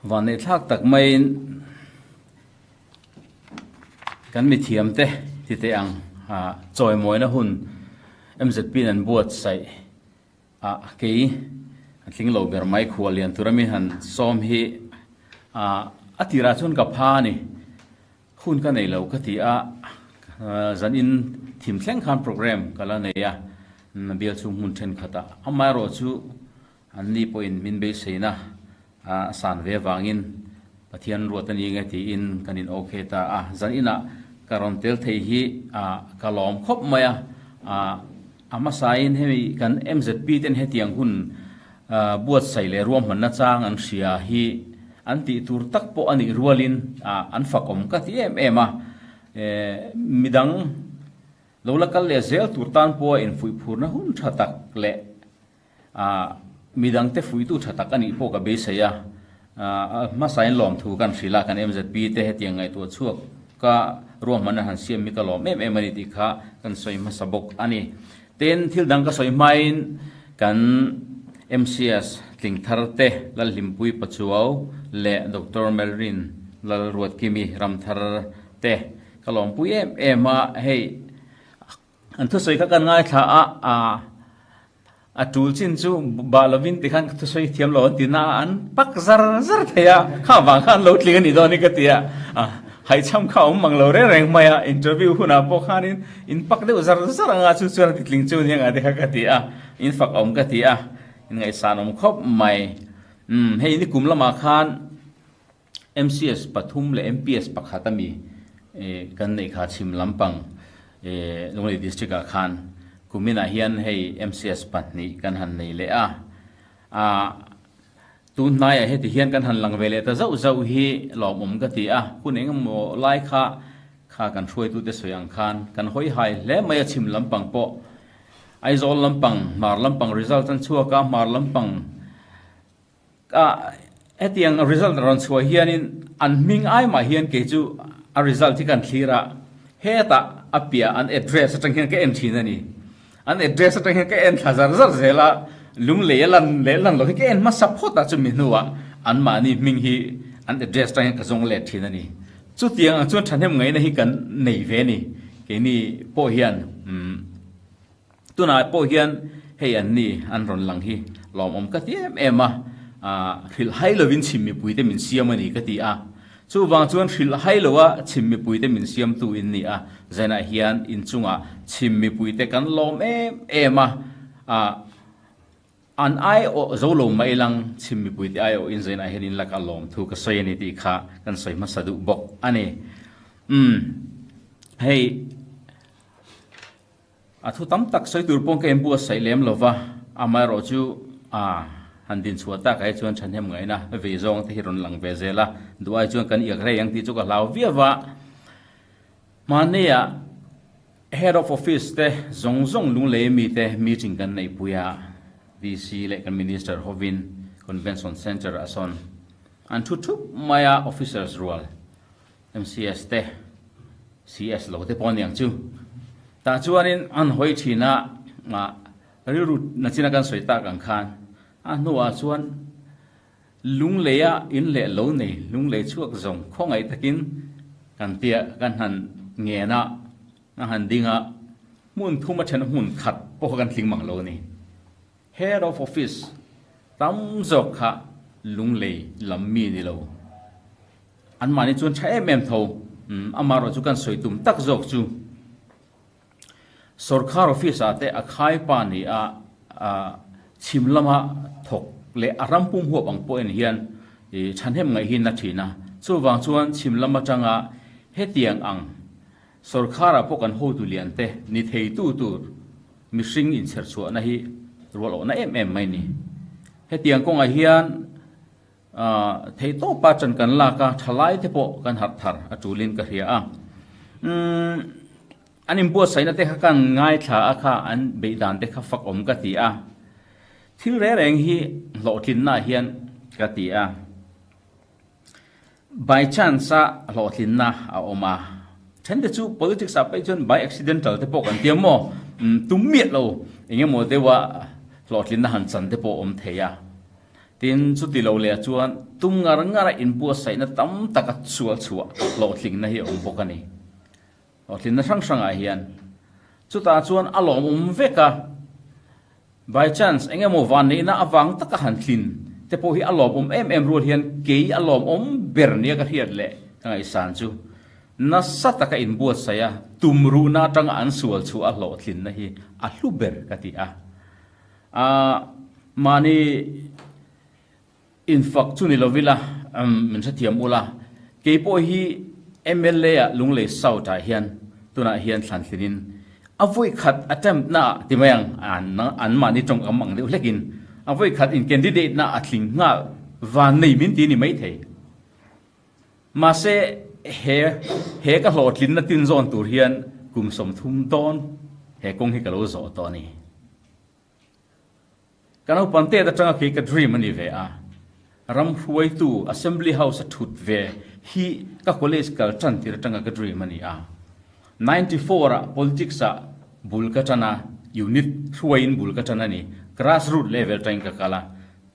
วันนี้ทักตักไม่กันมีเทียมเตะที่เตียงจอยมวยนะหุ่นMZPนันบวชใส่กี่ทิ้งโลเบอร์ไม่ขวเลียนตุรมิหันซ้อมฮีอธิราชนกับพานี่หุ่นกันในเราก็ที่จันอินทีมแข่งขันโปรแกรมกันแล้วเนี่ยเบียร์ชุมหุ่นเช่นขัดอามาโรจูอันนี้พออินมินเบสเซนะสารเววางินปะเทียนรวดนี้ไงที่อินกันอินโอเคตาจันอินะการันเตลเทียกะลอมครบไหมมาสายให้กันMZPเต็นให้เตียงหุ่นบวชใส่เลยรวมมันน่าจ้างอันเสียฮีอันติตูร์ตักโปอันนี้รัวลินอันฝักอมก็ที่มิดังเราละกันเลยเซลตูร์ตันโปอินฟุยพูนะหุ่นชัตักเละมิดังเตฟุยตูชัตักอันนี้พวกกับเบสเซียมาสายหลอมถูกันศิลากันMZPเต็นให้เตียงไงตัวชั่วก็รวมมันหันเสียมิกะลอมมันติดค่ะกันสวยมาสบกอันนี้เต้นที่ดังก็สวยไม่กัน MCS ลิงทาร์เตลลิมปุยปัจจุบันและดร.เมลรินลลรวดกิมีรำทาร์เตกะลอมปุยมาให้อันทุสวยกันง่ายท่าจูลจินจูบาลวินติขันทุสวยเทียมหลอนตินาอันปักซาร์ซาร์เทียข้าวบางขันโหลดลิงนี่ตอนนี้ก็เตียให้ช้ำข้าวมังเราเรื่องไม่อินเทอร์วิวหุ่นพวกเขาอินปักเดือดซาร์งาชุดติดลิงจูนี่ไงเด็กกันที่อินฝักอมกันที่อินไงสารอมครบไม่ให้นี่กลุ่มละมาคาน MCS ปทุมและ MPS ปักขัตมีกันในขาชิมลำปังโรงเรียนดิสตริกอาคารกลุ่มนี้เฮียนให้ MCS ปัตนี้กันหันในเละตูนนายให้ที่เฮียนกันหันหลังเวลแต่เจ้าฮีหลอมอมกันที่คุณเองโมไล่ข้ากันช่วยตัวเด็กสวยอังคารกันห้อยหายและไม่ชิมลำปังโปไอโซลลำปังมาลำปัง result ตันชัวก็มาลำปังไอที่ยัง result รันชัวเฮียนินอันมิงไอมาเฮียนเกจูresult ที่กันทีระเฮตาอภิยอัน address ตั้งเฮียนก็เอ็นทีนั่นนี่อัน address ตั้งเฮียนก็เอ็นท่าซาร์เซล่าลุงเลี้ยลันเราให้แกเอ็นมาซัพพอร์ตจุดมินัวอันมานี่มิงฮีอันเดรสตั้งกระทรวงเล็ดที่นั่นนี่จุดยังจุดทันเห็นไงนะฮีกันในเวนี่แกนี่โปเฮียนตัวนายโปเฮียนให้อันนี้อันรอนหลังฮีลอมก็ที่มาหิลไฮเลวินชิมมีปุยเตมินเซียมันนี่ก็ที่จู่บางส่วนหิลไฮเลว่าชิมมีปุยเตมินเซียมตัวอินนี่เจน่าเฮียนอินจุงชิมมีปุยเตกันลอมมาอันไอโอโซโลไม่ลังชิมมีปุยที่ไอโออินเซนไอเห็นลักอารมณ์ถูกกระสวยนี่ที่ข้ากันสวยมาสะดุบกอันนี้ให้ทุกตั้มตักสวยตัวปงเกมบัวใส่เลี้ยมหรอวะอามาโรจูหันดินชัวตาใครชวนฉันเห็นไงนะเวจงที่รอนหลังเวเซล่ะดูไอชวนกันอีกเรื่องที่จุกเหล่าเวียวะมันเนี่ย head of office เตะจงลุงเลี้ยมีเตะมีจริงกันในปุยVC และกัน Minister Hovin Convention Center อาซอนอันทุกๆมายา officers role MCS เต CS เราเตปอนอย่างจู่แต่จวนนี้อันหอยทีน่ะริรุนักจินกันสวยตากังคานอันนัวจวนลุงเลียอินเล่เหล่านี้ลุงเลียช่วงส่งข้องไอ้ตะกินกันเตียกันหันเงียนะหันดิ่งมุ่นทุ่มมาเชนหุ่นขัดพวกกันทิ้งมังเหล่านี้Head of Office ตั้มจอกค่ะลุงเล่ลำมีนี่เราอันมาในจวนใช้เมมเท่าอามาเราจุกันสวยตุ่มตักจอกจูสุรคาร์ออฟฟิศอาเตะขายปานี่ชิมลำฮะถกเละอารมณ์ปุ่มหัวบังปอยนเฮียนฉันเห็นไงหินนัดทีนะส่วนบางส่วนชิมลำมาจังเฮตียงอังสุรคาร์พวกกันโหตุเลียนเตะนิเทยตูมิสิงอินเสิร์ชวนะฮีรัวโลนะไม่นี่เฮตียงกงอาเฮียนเทโตปัจจันกันลากาทลายเทปกันหัดทาร์จูลินกะเฮียอันนี้บัวใส่นั่นเตะกันง่ายท่าอาคาอันเบียดานเตะฟักอมกะตีที่แรงฮีโลทินน่าเฮียนกะตีby chance โลทินน่าเอาออกมาฉันจะจู politics ไปจน by accidental เทปกันเตียมโมตุ้มเมียเราอย่างเงี้ยโมเดว่าโลทินน่าหันสันเทปอมเทีย tin chu ti lo le chuan tum ngar ngara in pu sai na tam taka chual chua lo tling na hi om bokani o tling na sang sang a hian chu ta chuan alom veka by chance engemaw van nei na awang taka han thlin te po hi alom em rual hian ke alom ber nia ka hiat le kangai san chu na sataka in buat saya tumru na tanga an sual chu a lo thlin na hi a hluber ka ti a mani in fact chu ni lovila min sa thiam ula ke po hi MLA a lungle sauta hian tuna hian thlan thlinin avoi khat attempt na timayang an mani tong amang de lekin avoi khat in candidate na athling nga van nei min ti ni mai thei ma se he ka hlot lin na tin zon tur hian kum som thum ton he kong hi ka lo zo to ni kana pante da tanga ke ka dream ani ve a ram huai tu assembly house thut ve hi ka college kal chan tir tanga ka dream ani a 94 a politics a bulkatana unit huain bulkatana ni grassroots level tang ka kala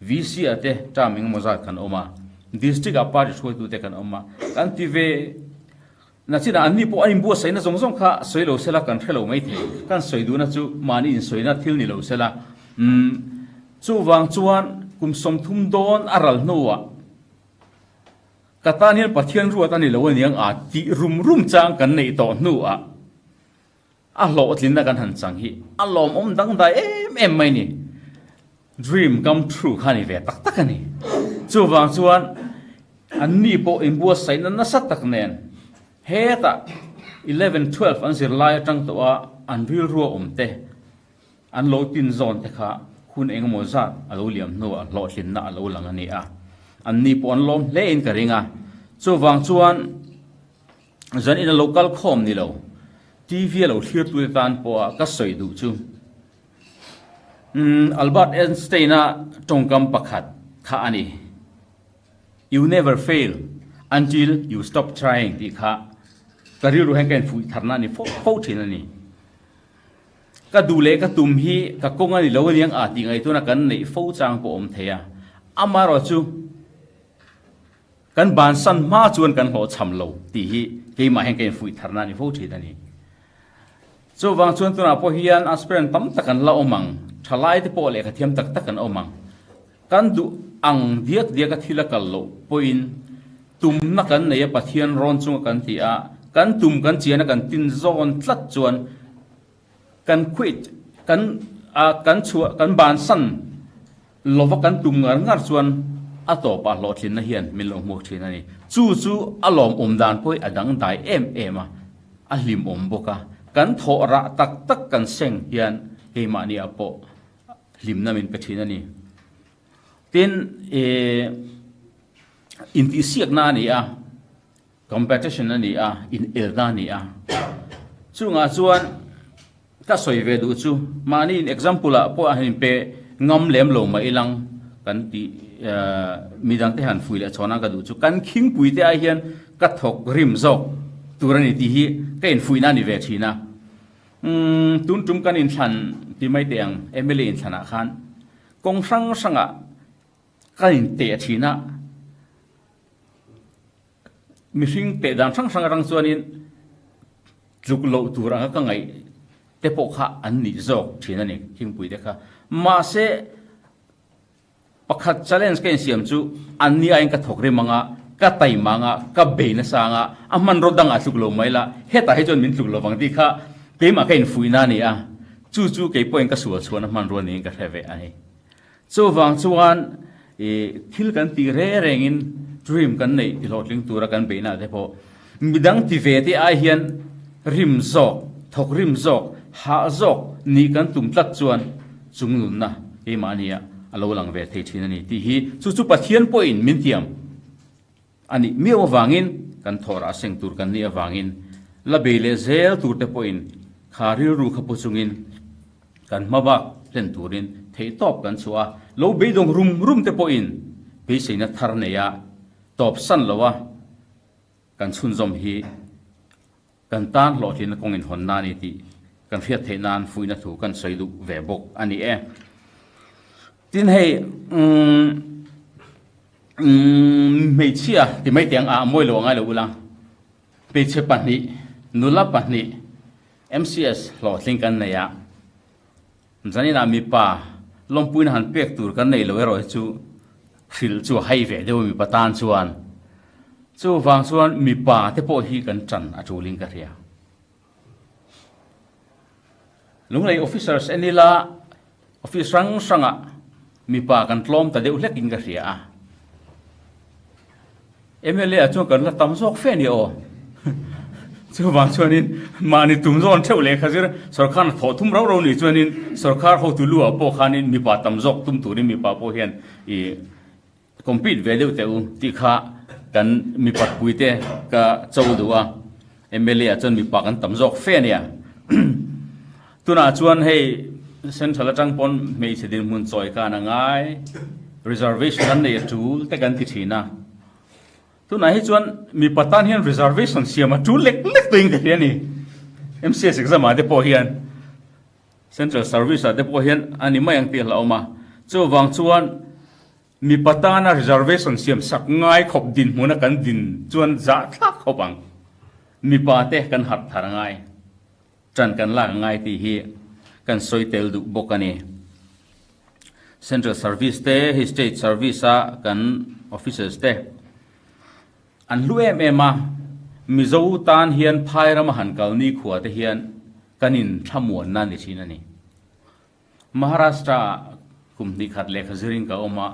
VC ate taming moza kan oma district a party huai tu te kan oma kan ti ve na china anni po ani bu sai na zong zong kha soilo sela kan thelo mai the kan soidu na chu mani in soina thil ni lo sela chu wang chuan kum som thum don aral nowa katanian pathian ruat ani lo niang a ti rum chang kan nei to nu a lo tlin na kan han chang hi a lom dang dai em mai ni dream come true khani ve tak tak ani chu wang chuan anni po in bu sai na sat tak nen he ta 11 12 an sir lai tang to a an ril ru te an lo tin zone te kha hun engmo za alo liam no a lo hlin na alo lang ani a anni po an lom le in ka ringa chu wang chuan zan in a local khom ni lo TV lo thlir tu tan po ka soi du chu Albert Einstein a tongkam pakhat kha ani you never fail until you stop trying ti kha kariru heng ken fui tharna ni fo thin ani ka dule ka tum hi ka konga ni lo liang a ti ngai tu na kan nei fo chang po om theya amaro chu kan ban san ma chuan kan ho cham lo ti hi ke ma heng ken fui tharna ni fo thin ani chu wang chuan tu na po hian aspirant tam takan la omang thalai te po le ka thiam tak takan omang kan du ang diak ka thila kal lo poin tum na kan nei pathian ron chung kan ti a kan tum kan chiana kan tin zon tlat chuan kan quit kan chua kan ban san lova kan tum ngar chuan a to pa lo thin na hian min lo mo thin ani chu alom dan poi adang dai em a hlim boka kan tho ra tak kan seng hian he ma ni apo hlim na min pathin ani tin in ti siak na ni a competition na ni a in elda ni a chunga chuan ka soi ve du chu mani in example a po a hin pe ngam lem lo mai lang kan ti midang te han fui le chona ka du chu kan khing pui te a hian ka thok rim zok turani ti hi ka in fui na ni ve thina tum kan in than ti mai teang MLA in thana khan kong sanga kan in te thina mihring te dan sang rang chuanin juk lo tura ka ngai te po kha an ni zok thina ni hing pui de kha ma se pakhat challenge ken siam chu an ni ain ka thokre manga ka tai manga ka beina sanga aman rodanga hluk lo maila heta he chon min hluk lo wang ti kha ke ma kain fuina ni a chu ke point ka sual chuan man ro ni ka theve ai chu wang chuan thil kan ti rengin dream kan nei ilotling tura kan beina de po midang ti ve ti a hian rim zok thok rim zok ha zok ni kan tum tlat chuan chungnun na e mania alo lang ve the thina ni ti hi chu pathian point min tiam ani miaw wangin kan thora seng tur kan ni awangin la bele zel tur te point khari ru khapu chungin kan mabak len turin thei top kan chua lo beidong rum te point pe seina thar ne ya top san lowa kan chun zom hi kan tan lo thin kong in hon na ni ti kan fiat the nan fuina thu kan soidu ve bok ani tin hei mấy chia thì mấy tiếng mỗi lỗ ngay lỗ lang bị chế bản nhị nula bản nhị MCS lọ sinh căn này à dân là mi pa long pui hàn pek tur căn này lỗ rồi chú phil chú hay về đâu mi patan chuan chú vàng chuan mi pa thế bộ hi căn trần chú linh cái gì lúc này officers anh là officer sang mi pa căn lom ta đều lek in cái gì à MLA chung kan la tam zok fe ni o chu wang chuanin mani tum zon theu le khazir sarkar tho thum ro ni chuanin sarkar ho tu lu a po khanin mi pa tam zok tum turin mi pa po hian I compete value teu ti kha kan mi pat puite ka chau duwa MLA chon mi pa kan tam zok fe ni a tuna chuan hei central atang pon mei sedin mun choi ka na ngai reservation an nei tool te kan ti thina tu nãy chuan mi patan hian reservation siam a tu lek tuing cái hian ni MCS exam a de po hian central service a de po hian ani mai ang ti la ma chu wang chuan mi patan a reservation siam sak ngai khop din huna kan din chuan za thak khopang mi pa te kan hat thar ngai chan kan la ngai ti hi kan soitel du bokani central service te hi state service a kan officers te an lu em a mi zo tan hian phai ram han kal ni khuwa te hian kanin thamuan na ni thina ni Maharashtra kumni khat le khaziring ka oma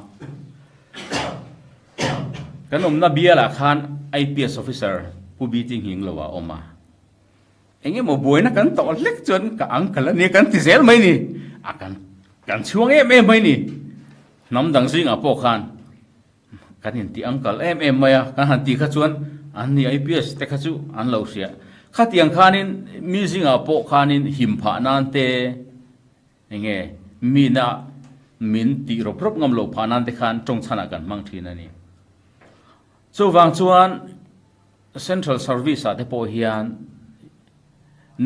kanom na biala khan IPS officer pu meeting hing lawa oma enge mo boina kan to lek chon ka angkala ni kan ti zel mai ni akan kan chuang em mai ni nam dang sing a po khan kan hin ti uncle em maya kan han ti kha chuan an ni IPS te kha chu an lo sia kha tiang khanin mi zinga po khanin him pha nan te nge mi na min ti ro prop ngam lo pha nan te khan tong chana kan mang thin ani chu wang chuan central service a te po hian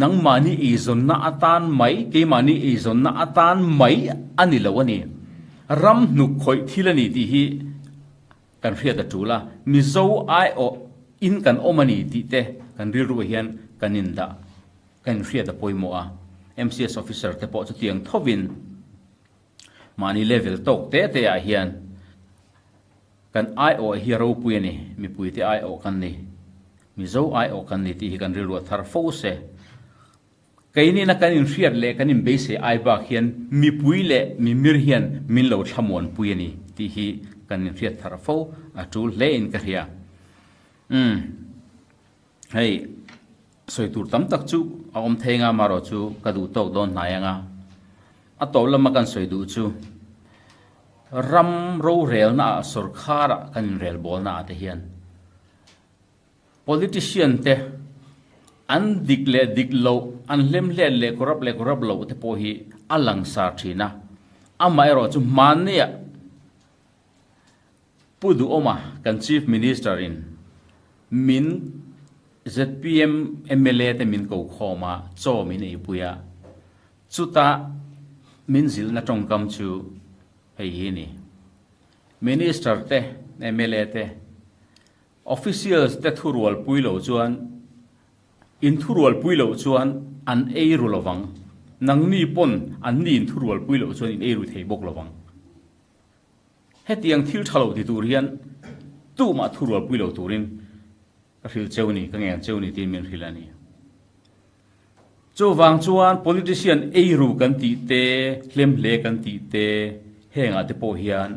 nang mani e zon na atan mai ke mani e zon na atan mai ani lo ani ram nu khoi thilani ti hi kan riat a tula mi zo ai o in kan omani ti te kan ril ru hian kanin da kan riat a poimo a MCS officer te po chu tiang thovin mani level tok te a hian kan ai o hero puini mi puite ai o kan ni mi zo ai o kan ni ti kan ril ru thar fo se kaini na kanin riat le kanin be se ai ba hian mi puile mi mir hian min lo thamon puini ti hi kan riat thar fo a tul le in ka ria hei soi tur tam tak chu a om thenga maro chu ka du tok don nayanga a to lama kan soi du chu ram ro rel na sarkara kan rel bol na te hian politician te an diklo an lem le korap lo te po hi alang sa thina amai ro chu man ne pudu oma kan chief minister in min ZPM MLA te min ko khoma cho min ei puya chuta min zil na tong kam chu hei hi ni minister te MLA te officials te thurwal puilo chuan in thurwal puilo chuan an ei ru lawang nang ni pon an ni in thurwal puilo chuan in ei ru thei bok lawang hetiang thil thalo ti turian tu ma thurwal puilo turin a fil chewni ka ngen chewni tin min hilani chu wang chuan politician ei ru kan ti te hlem hle kan ti te henga te po hian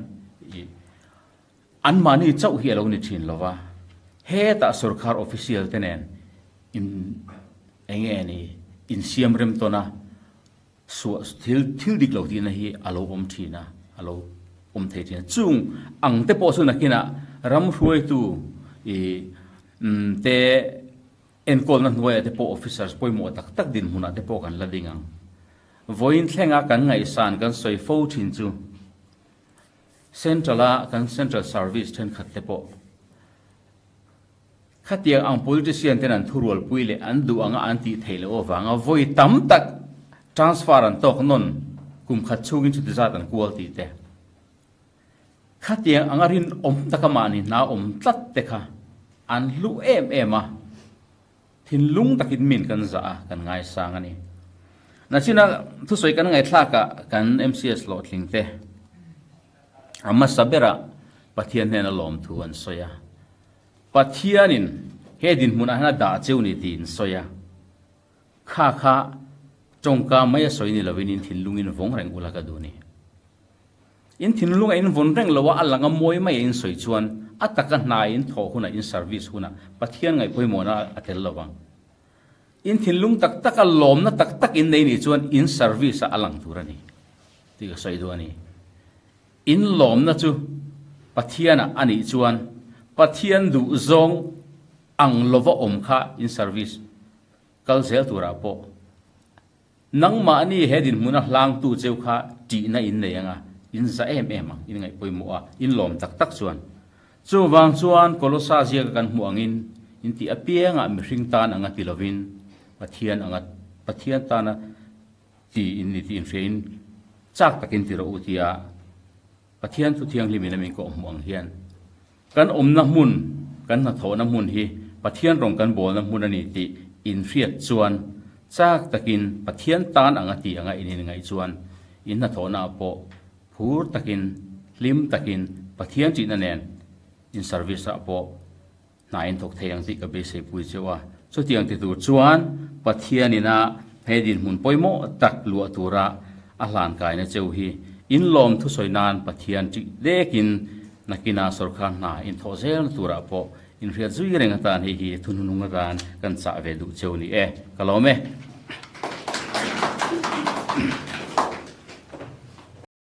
an mani chau hi lo ni thin lova he ta sarkar official tenen in enge ni in siam rem tona su thil dik lo ti na hi alo om thina alo om the thina chung ang te po su na kina ram hruai tu te en kol na hnuai te po officers poi mo tak din huna te po kan la dingang voin thlenga kan ngai san kan soi fo thin chu central service then khat te po khatiang ang politician ten an thurwal puile an du anga anti theilo wanga voi tam tak transfer an tok non kum khat chungin chu zat an quality te ข้าเตียงอังรินตะกมานี่นาตัดเตค่ะอันลุเอ็มทินลุงตะกินมินกันซะกันไงสางอันนี้นั่นสินะทุสวยกันไงทลากะกัน MCS โหลดลิงเตอามาสับเบระปะเทียนเนนลอมทวนสอยปะเทียนินเฮดินมุนอาหนาด่าเจ้านี่ดินสอยข้าจงกาไม่สอยนี่ละวินินทินลุงอินวงแรงอุลากาดูนี่อินทินลุงอินวงแรงละว่าอัลลังมวยไม่อินสอยชวนอัตกันนายอินทอหุนะอินเซอร์วิสหุนะปะเทียนไงพอยโมนาอัตเตลละวังอินทินลุงตักลมนะตักอินในนี่ชวนอินเซอร์วิสอัลลังทุรานี่ที่ก็สอยดูนี่อินลมนะจูปะเทียนอันนี้ชวนปะเทียนดูซงอังลวะค่ะอินเซอร์วิสกัลเซลตุราโปนังมานี่เฮดินมุนะลางตูเจ้าค่ะจีน่าอินเลยงะอินซาเอ็มอินไงปอยมัวอินลมตักชวนจูวางชวนโคลอสาเซียกันหัวงินอินที่อเปียงมิริงตานอังติลวินปะเทียนปะเทียนตานะตีอินนี่ตีอินเฟนจากตะกินติโรอุติยาปะเทียนทุเทียงลิมินามิงก็อมวังเฮียนกันน้ำมุนกันนาโถน้ำมุนฮีปะเทียนรองกันโบน้ำมุนนี่ติอินเฟียดชวนจากตะกินปะเทียนตานอังติอังอินไงชวนอินนาโถนาโปพูดตะกินลิมตะกินปะเทียนจีนันเนนอินเซอร์วิสอะโปนายอินทกเทียงที่กับเบสปุยเจว่าสุดที่ยังติดตัวชวนปะเทียนินะเฮดินมุนปอยโมตักลัวตัวระอาลานกายในเจ้าฮีอินลมทุสอยนานปะเทียนจีเด็กินนักกินาสุรคานาอินทอเซลตัวระโปอินเรียจุยเรงตานฮีทุนนุงตานกันสะเวดุเจ้านี่กะลอเม